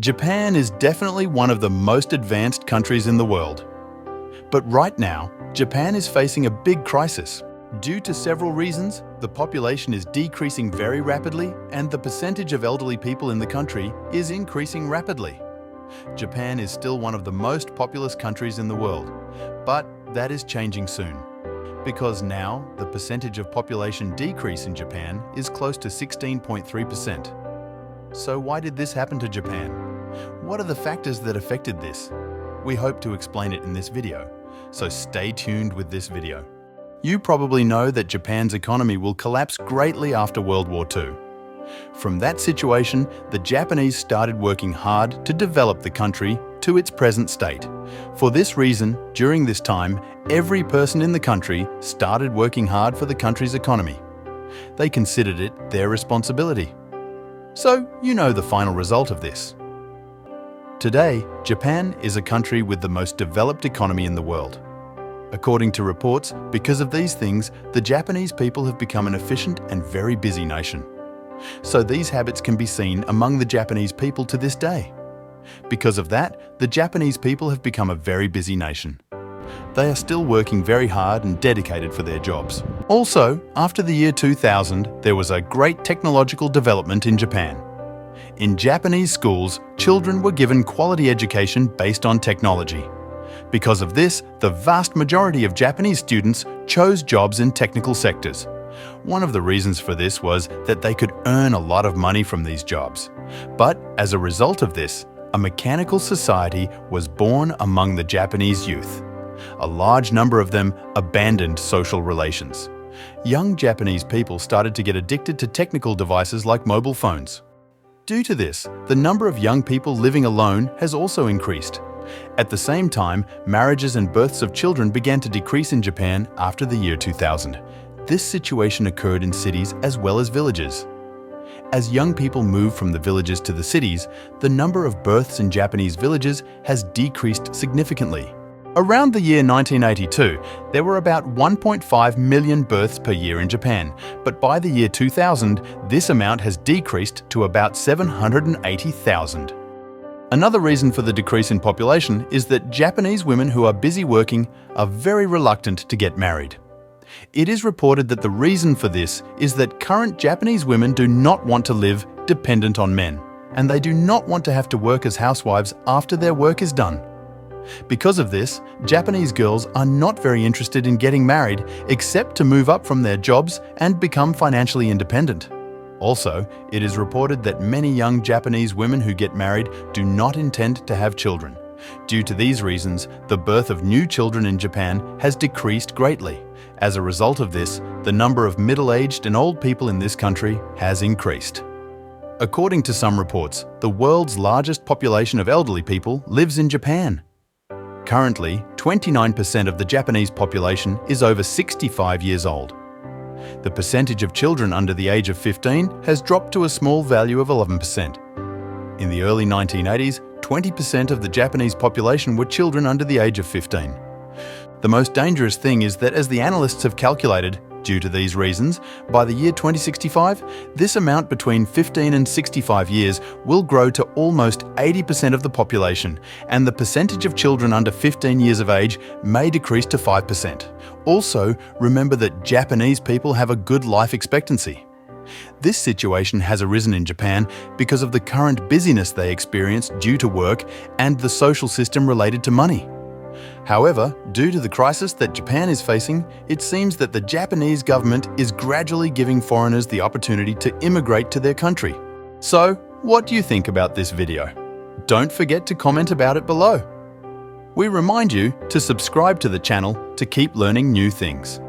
Japan is definitely one of the most advanced countries in the world. But right now, Japan is facing a big crisis. Due to several reasons, the population is decreasing very rapidly and the percentage of elderly people in the country is increasing rapidly. Japan is still one of the most populous countries in the world, but that is changing soon. Because now, the percentage of population decrease in Japan is close to 16.3%. So why did this happen to Japan? What are the factors that affected this? We hope to explain it in this video, so stay tuned with this video. You probably know that Japan's economy will collapse greatly after World War II. From that situation, the Japanese started working hard to develop the country to its present state. For this reason, during this time, every person in the country started working hard for the country's economy. They considered it their responsibility. So, you know the final result of this. Today, Japan is a country with the most developed economy in the world. According to reports, because of these things, the Japanese people have become an efficient and very busy nation. So these habits can be seen among the Japanese people to this day. Because of that, the Japanese people have become a very busy nation. They are still working very hard and dedicated for their jobs. Also, after the year 2000, there was a great technological development in Japan. In Japanese schools, children were given quality education based on technology. Because of this, the vast majority of Japanese students chose jobs in technical sectors. One of the reasons for this was that they could earn a lot of money from these jobs. But as a result of this, a mechanical society was born among the Japanese youth. A large number of them abandoned social relations. Young Japanese people started to get addicted to technical devices like mobile phones. Due to this, the number of young people living alone has also increased. At the same time, marriages and births of children began to decrease in Japan after the year 2000. This situation occurred in cities as well as villages. As young people moved from the villages to the cities, the number of births in Japanese villages has decreased significantly. Around the year 1982, there were about 1.5 million births per year in Japan, but by the year 2000, this amount has decreased to about 780,000. Another reason for the decrease in population is that Japanese women who are busy working are very reluctant to get married. It is reported that the reason for this is that current Japanese women do not want to live dependent on men, and they do not want to have to work as housewives after their work is done. Because of this, Japanese girls are not very interested in getting married except to move up from their jobs and become financially independent. Also, it is reported that many young Japanese women who get married do not intend to have children. Due to these reasons, the birth of new children in Japan has decreased greatly. As a result of this, the number of middle-aged and old people in this country has increased. According to some reports, the world's largest population of elderly people lives in Japan. Currently, 29% of the Japanese population is over 65 years old. The percentage of children under the age of 15 has dropped to a small value of 11%. In the early 1980s, 20% of the Japanese population were children under the age of 15. The most dangerous thing is that, as the analysts have calculated, due to these reasons, by the year 2065, this amount between 15 and 65 years will grow to almost 80% of the population, and the percentage of children under 15 years of age may decrease to 5%. Also, remember that Japanese people have a good life expectancy. This situation has arisen in Japan because of the current busyness they experience due to work and the social system related to money. However, due to the crisis that Japan is facing, it seems that the Japanese government is gradually giving foreigners the opportunity to immigrate to their country. So, what do you think about this video? Don't forget to comment about it below. We remind you to subscribe to the channel to keep learning new things.